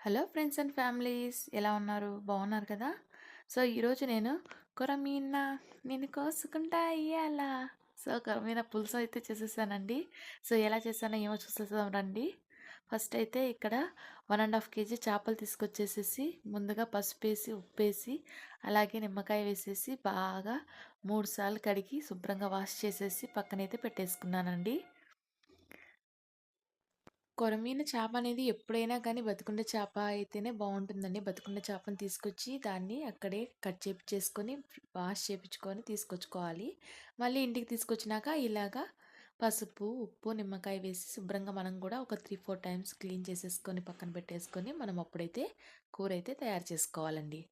Hello friends and families, ఎలా ఉన్నారు? బాగున్నారు కదా? సో ఈరోజు నేను కొరమీన నేను కోసుకుంటా ఇయ్యాల. సో కొరమీన పులుసు అయితే చేసేసానండి. సో ఎలా చేశానో ఏమో చూసేద్దాం రండి. ఫస్ట్ అయితే ఇక్కడ 1.5 కేజీ చేపలు తీసుకొచ్చేసేసి ముందుగా పసుపు వేసి ఉప్పేసి అలాగే నిమ్మకాయ వేసేసి బాగా 3 సార్లు కడిగి శుభ్రంగా వాష్ చేసేసి పక్కనైతే పెట్టేసుకున్నానండి. కొరమీన చేప అనేది ఎప్పుడైనా కానీ బతికుండ చేప అయితేనే బాగుంటుందండి. బతికుండ చేపను తీసుకొచ్చి దాన్ని అక్కడే కట్ చేపించేసుకొని వాష్ చేపించుకొని తీసుకొచ్చుకోవాలి. మళ్ళీ ఇంటికి తీసుకొచ్చినాక ఇలాగా పసుపు ఉప్పు నిమ్మకాయ వేసి శుభ్రంగా మనం కూడా ఒక 3-4 టైమ్స్ క్లీన్ చేసేసుకొని పక్కన పెట్టేసుకొని మనం అప్పుడైతే కూర అయితే తయారు చేసుకోవాలండి.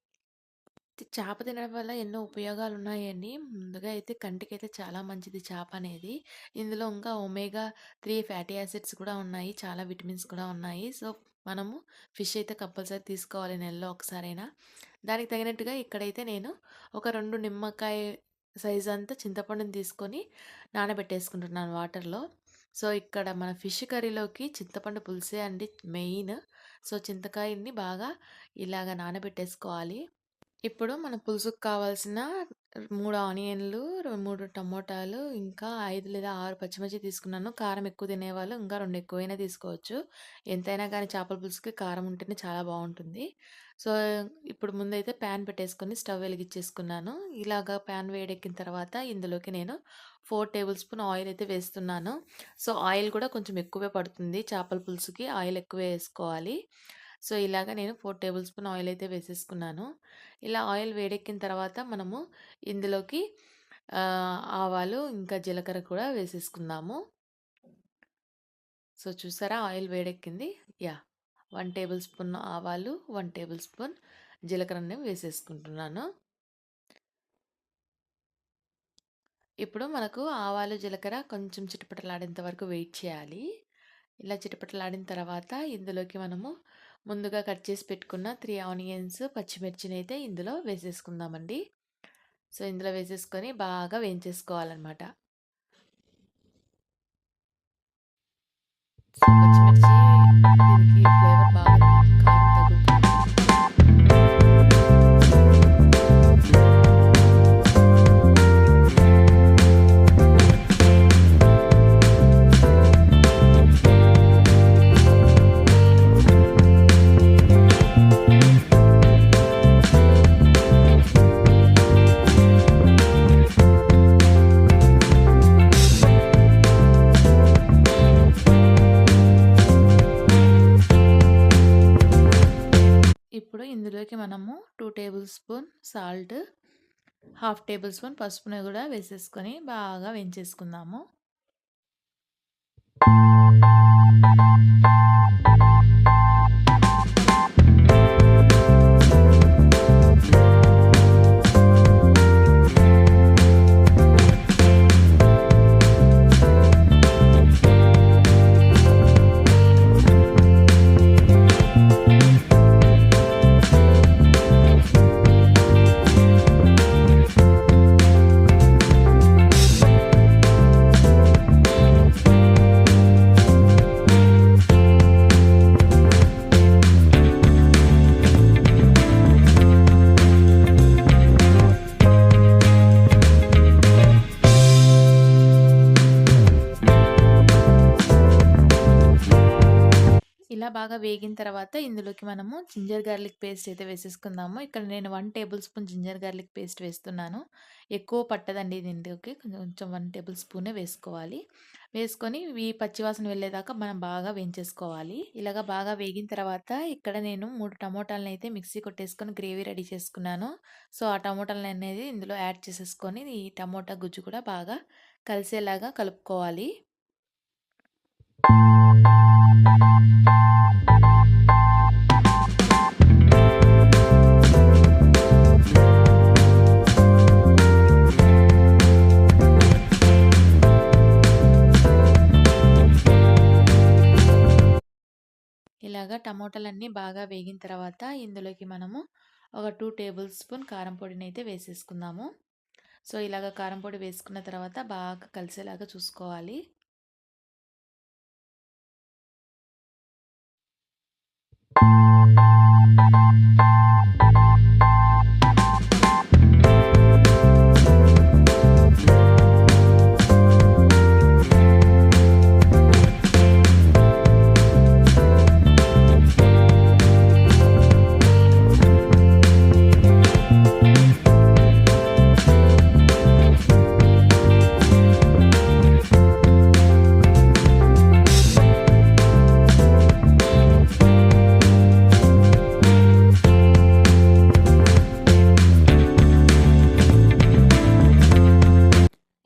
చేప తినడం వల్ల ఎన్నో ఉపయోగాలు ఉన్నాయండి. ముందుగా అయితే కంటికైతే చాలా మంచిది చేప అనేది. ఇందులో ఇంకా ఒమేగా 3 ఫ్యాటీ యాసిడ్స్ కూడా ఉన్నాయి. చాలా విటమిన్స్ కూడా ఉన్నాయి. సో మనము ఫిష్ అయితే కంపల్సరీ తీసుకోవాలి నెలలో ఒకసారైనా. దానికి తగినట్టుగా ఇక్కడైతే నేను ఒక 2 నిమ్మకాయ సైజ్ అంతా చింతపండుని తీసుకొని నానబెట్టేసుకుంటున్నాను వాటర్‌లో. సో ఇక్కడ మన ఫిష్ కర్రీలోకి చింతపండు పులుసే అండి మెయిన్. సో చింతకాయని బాగా ఇలాగ నానబెట్టేసుకోవాలి. ఇప్పుడు మన పులుసుకు కావాల్సిన 3 ఆనియన్‌లు, 3 టమోటాలు, ఇంకా 5 లేదా 6 పచ్చిమిర్చి తీసుకున్నాను. కారం ఎక్కువ తినేవాళ్ళు ఇంకా 2 ఎక్కువైనా తీసుకోవచ్చు. ఎంతైనా కానీ చేపల పులుసుకి కారం ఉంటేనే చాలా బావుంటుంది. సో, ఇప్పుడు ముందైతే ప్యాన్ పెట్టేసుకొని స్టవ్ వెలిగించేసుకున్నాను. ఇలాగా ప్యాన్ వేడెక్కిన తర్వాత ఇందులోకి నేను 4 టేబుల్ స్పూన్ ఆయిల్ అయితే వేస్తున్నాను. సో, ఆయిల్ కూడా కొంచెం ఎక్కువే పడుతుంది. చేపల పులుసుకి ఆయిల్ ఎక్కువే ఏసుకోవాలి. సో, ఇలాగ నేను 4 టేబుల్ స్పూన్ ఆయిల్ అయితే వేసేసుకున్నాను. ఇలా ఆయిల్ వేడెక్కిన తర్వాత మనము ఇందులోకి ఆవాలు ఇంకా జీలకర్ర కూడా వేసేసుకుందాము. సో చూసారా ఆయిల్ వేడెక్కింది. 1 టేబుల్ స్పూన్ ఆవాలు, 1 టేబుల్ స్పూన్ జీలకర్రని వేసేసుకుంటున్నాను. ఇప్పుడు మనకు ఆవాలు, జీలకర్ర కొంచెం చిటపటలాడేంత వరకు వెయిట్ చేయాలి. ఇలా చిటపటలాడిన తర్వాత ఇందులోకి మనము ముందుగా కట్ చేసి పెట్టుకున్న 3 ఆనియన్స్, పచ్చిమిర్చిని అయితే ఇందులో వేసేసుకుందామండి. సో ఇందులో వేసేసుకొని బాగా వేయించేసుకోవాలన్నమాట. సో పచ్చిమిర్చి దీనికి ఫ్లేవర్ బాగా కారం తగులుతుంది. ఇప్పుడు ఇందులోకి మనము 2 table spoon salt, half table spoon పసుపుని కూడా వేసేసుకొని బాగా వేయించేసుకుందాము. ఇలా బాగా వేగిన తర్వాత ఇందులోకి మనము జింజర్ గార్లిక్ పేస్ట్ అయితే వేసేసుకుందాము. ఇక్కడ నేను 1 table spoon ginger garlic paste వేస్తున్నాను. ఎక్కువ పట్టదండి దీంట్లోకి, కొంచెం 1 టేబుల్ స్పూనే వేసుకోవాలి. వేసుకొని ఈ పచ్చివాసన వెళ్ళేదాకా మనం బాగా వేయించేసుకోవాలి. ఇలాగ బాగా వేగిన తర్వాత ఇక్కడ నేను 3 టమోటాలను అయితే మిక్సీ కొట్టేసుకొని గ్రేవీ రెడీ చేసుకున్నాను. సో ఆ టమోటాలను అనేది ఇందులో యాడ్ చేసేసుకొని ఈ టమోటా గుజ్జు కూడా బాగా కలిసేలాగా కలుపుకోవాలి. ఇలాగా టమోటాలన్నీ బాగా వేగిన తర్వాత ఇందులోకి మనము ఒక 2 టేబుల్ స్పూన్ కారం పొడిని అయితే వేసేసుకుందాము. సో ఇలాగ కారం పొడి వేసుకున్న తర్వాత బాగా కలిసేలాగా చూసుకోవాలి.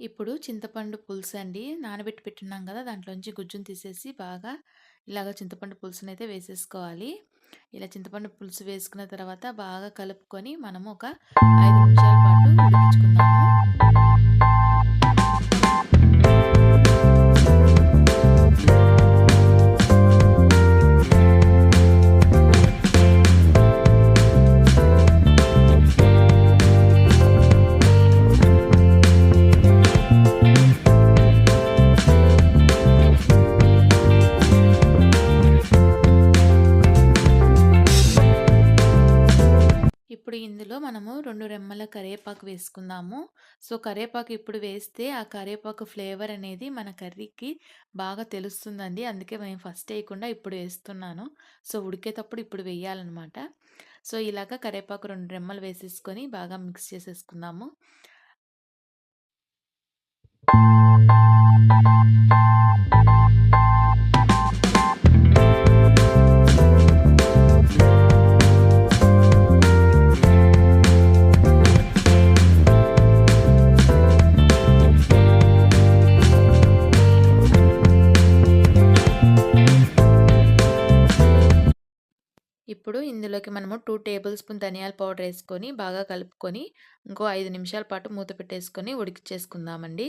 ఇప్పుడు చింతపండు పులుసు అండి నానబెట్టి పెట్టున్నాం కదా, దాంట్లోంచి గుజ్జును తీసేసి బాగా ఇలాగ చింతపండు పులుసునైతే వేసేసుకోవాలి. ఇలా చింతపండు పులుసు వేసుకున్న తర్వాత బాగా కలుపుకొని మనము ఒక 5 నిమిషాల పాటు ఉడికించుకుందాము. ఇప్పుడు ఇందులో మనము 2 రెమ్మల కరివేపాకు వేసుకుందాము. సో, కరివేపాకు ఇప్పుడు వేస్తే ఆ కరివేపాకు ఫ్లేవర్ అనేది మన కర్రీకి బాగా తెలుస్తుందండి. అందుకే నేను ఫస్ట్ వేయకుండా ఇప్పుడు వేస్తున్నాను. సో, ఉడికేటప్పుడు ఇప్పుడు వేయాలనమాట. సో, ఇలాగ కరివేపాకు 2 రెమ్మలు వేసేసుకొని బాగా మిక్స్ చేసేసుకుందాము. ఇప్పుడు ఇందులోకి మనము 2 టేబుల్ స్పూన్ ధనియాల పౌడర్ వేసుకొని బాగా కలుపుకొని ఇంకో 5 నిమిషాల పాటు మూత పెట్టేసుకొని ఉడికించేసుకుందామండి.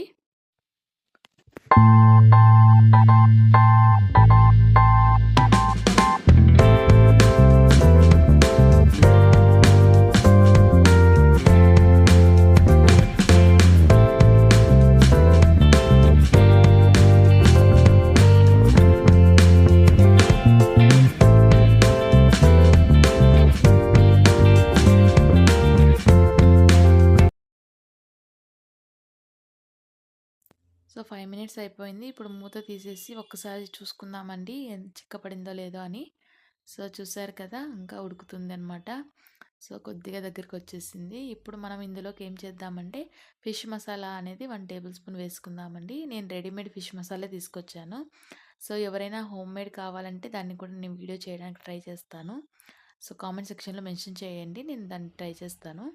సో 5 మినిట్స్ అయిపోయింది. ఇప్పుడు మూత తీసేసి ఒక్కసారి చూసుకుందామండి చిక్కపడిందో లేదో అని. సో చూసారు కదా, ఇంకా ఉడుకుతుందనమాట. సో కొద్దిగా దగ్గరికి వచ్చేసింది. ఇప్పుడు మనం ఇందులోకి ఏం చేద్దామంటే ఫిష్ మసాలా అనేది 1 టేబుల్ స్పూన్ వేసుకుందామండి. నేను రెడీమేడ్ ఫిష్ మసాలా తీసుకొచ్చాను. సో ఎవరైనా హోమ్ మేడ్ కావాలంటే దాన్ని కూడా నేను వీడియో చేయడానికి ట్రై చేస్తాను. సో కామెంట్ సెక్షన్లో మెన్షన్ చేయండి, నేను దాన్ని ట్రై చేస్తాను.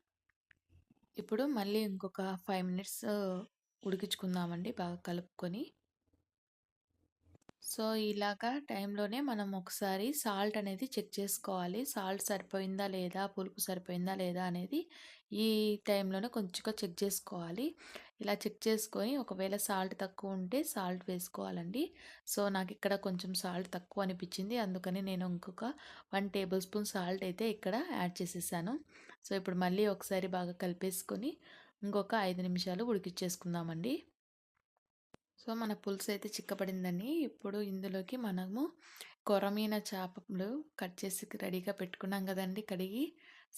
ఇప్పుడు మళ్ళీ ఇంకొక 5 మినిట్స్ ఉడికించుకుందామండి బాగా కలుపుకొని. సో ఇలాగా టైంలోనే మనం ఒకసారి సాల్ట్ అనేది చెక్ చేసుకోవాలి. సాల్ట్ సరిపోయిందా లేదా, పులుపు సరిపోయిందా లేదా అనేది ఈ టైంలోనే కొంచెంగా చెక్ చేసుకోవాలి. ఇలా చెక్ చేసుకొని ఒకవేళ సాల్ట్ తక్కువ ఉంటే సాల్ట్ వేసుకోవాలండి. సో నాకు ఇక్కడ కొంచెం సాల్ట్ తక్కువ అనిపించింది, అందుకని నేను ఇంకొక 1 టేబుల్ స్పూన్ సాల్ట్ అయితే ఇక్కడ యాడ్ చేసేసాను. సో ఇప్పుడు మళ్ళీ ఒకసారి బాగా కలిపేసుకొని ఇంకొక 5 నిమిషాలు ఉడికించేసుకుందామండి. సో మన పులుసు అయితే చిక్కబడిందని ఇప్పుడు ఇందులోకి మనము కొరమీన చేపలు కట్ చేసి రెడీగా పెట్టుకున్నాం కదండి కడిగి.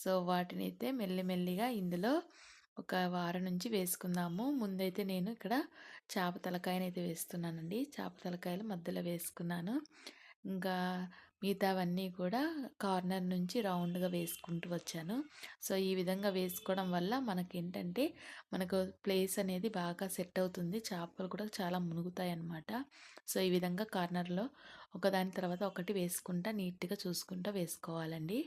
సో వాటిని అయితే మెల్లిమెల్లిగా ఇందులో ఒక వారం నుంచి వేసుకుందాము. ముందైతే నేను ఇక్కడ చేప తలకాయనైతే వేస్తున్నానండి. చేప తలకాయలు మధ్యలో వేసుకున్నాను. ఇంకా మిగతావన్నీ కూడా కార్నర్ నుంచి రౌండ్గా వేసుకుంటూ వచ్చాను. సో ఈ విధంగా వేసుకోవడం వల్ల మనకేంటంటే మనకు ప్లేస్ అనేది బాగా సెట్ అవుతుంది. చేపలు కూడా చాలా మునుగుతాయి అన్నమాట. సో ఈ విధంగా కార్నర్లో ఒకదాని తర్వాత ఒకటి వేసుకుంటా నీట్గా చూసుకుంటూ వేసుకోవాలండి.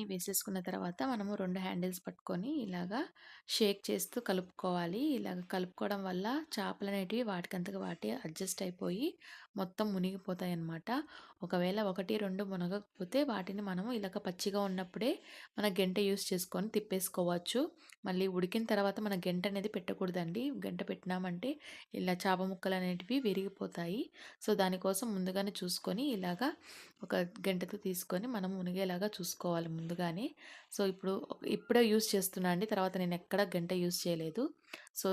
అన్నీ వేసేసుకున్న తర్వాత మనము 2 హ్యాండిల్స్ పట్టుకొని ఇలాగా షేక్ చేస్తూ కలుపుకోవాలి. ఇలాగ కలుపుకోవడం వల్ల చేపలనేటివి వాటికంతకు వాటి అడ్జస్ట్ అయిపోయి మొత్తం మునిగిపోతాయన్నమాట. ఒకవేళ 1, 2 మునగకపోతే వాటిని మనము ఇలాగ పచ్చిగా ఉన్నప్పుడే మన గెంటె యూజ్ చేసుకొని తిప్పేసుకోవచ్చు. మళ్ళీ ఉడికిన తర్వాత మన గెంటె అనేది పెట్టకూడదండి. గంటె పెట్టినామంటే ఇలా చేప ముక్కలనేటివి విరిగిపోతాయి. సో, దానికోసం ముందుగానే చూసుకొని ఇలాగా ఒక గంటెతో తీసుకొని మనం మునిగేలాగా చూసుకోవాలి ముందుగానే. సో, ఇప్పుడే యూజ్ చేస్తున్నా అండి. తర్వాత నేను ఎక్కడ గంట యూజ్ చేయలేదు. సో,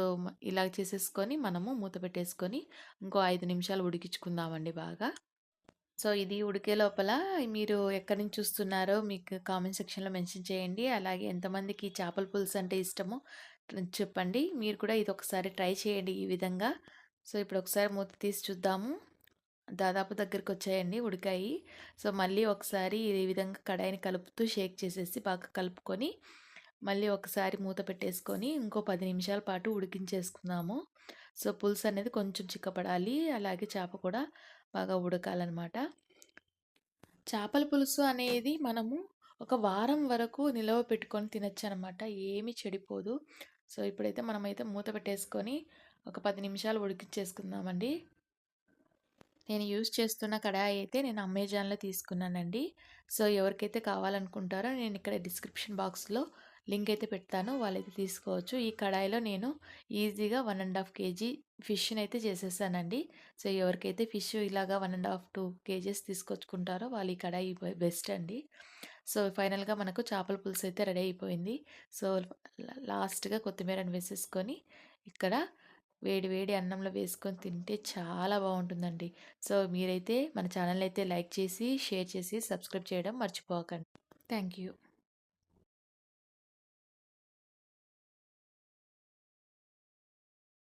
ఇలా చేసేసుకొని మనము మూత పెట్టేసుకొని ఇంకో 5 నిమిషాలు ఉడికించుకుందామండి బాగా. సో, ఇది ఉడికే లోపల మీరు ఎక్కడి నుంచి చూస్తున్నారో మీకు కామెంట్ సెక్షన్‌లో మెన్షన్ చేయండి. అలాగే ఎంతమందికి చేపల పులుసు అంటే ఇష్టమో చెప్పండి. మీరు కూడా ఇది ఒకసారి ట్రై చేయండి ఈ విధంగా. సో, ఇప్పుడు ఒకసారి మూత తీసి చూద్దాము. దాదాపు దగ్గరికొచ్చాయండి, ఉడికాయి. సో, మళ్ళీ ఒకసారి ఈ విధంగా కడాయిని కలుపుతూ షేక్ చేసేసి బాగా కలుపుకొని, మళ్ళీ ఒకసారి మూత పెట్టేసుకొని ఇంకో 10 నిమిషాల పాటు ఉడికించేసుకుందాము. సో, పులుసు అనేది కొంచెం చిక్కపడాలి. అలాగే చేప కూడా బాగా ఉడకాలనమాట. చేపల పులుసు అనేది మనము ఒక వారం వరకు నిలవ పెట్టుకొని తినొచ్చనమాట. ఏమీ చెడిపోదు. సో, ఇప్పుడైతే మనమైతే మూత పెట్టేసుకొని ఒక 10 నిమిషాలు ఉడికించేసుకుందామండి. నేను యూజ్ చేస్తున్న కడాయి అయితే నేను అమెజాన్‌లో తీసుకున్నానండి. సో, ఎవరికైతే కావాలనుకుంటారో నేను ఇక్కడ డిస్క్రిప్షన్ బాక్స్‌లో లింక్ అయితే పెడతాను. వాళ్ళైతే తీసుకోవచ్చు. ఈ కడాయిలో నేను ఈజీగా 1½ కేజీ ఫిష్‌నైతే చేసేసానండి. సో, ఎవరికైతే ఫిష్ ఇలాగా 1½ 2 కేజెస్ తీసుకొచ్చుకుంటారో వాళ్ళు ఈ కడాయి బెస్ట్ అండి. సో, ఫైనల్‌గా మనకు చేపల పులుసు అయితే రెడీ అయిపోయింది. సో, లాస్ట్‌గా కొత్తిమీరని వేసేసుకొని ఇక్కడ వేడి వేడి అన్నంలో వేసుకొని తింటే చాలా బాగుంటుందండి. సో, మీరైతే మన ఛానల్ అయితే లైక్ చేసి, షేర్ చేసి, సబ్స్క్రైబ్ చేయడం మర్చిపోకండి. Thank you.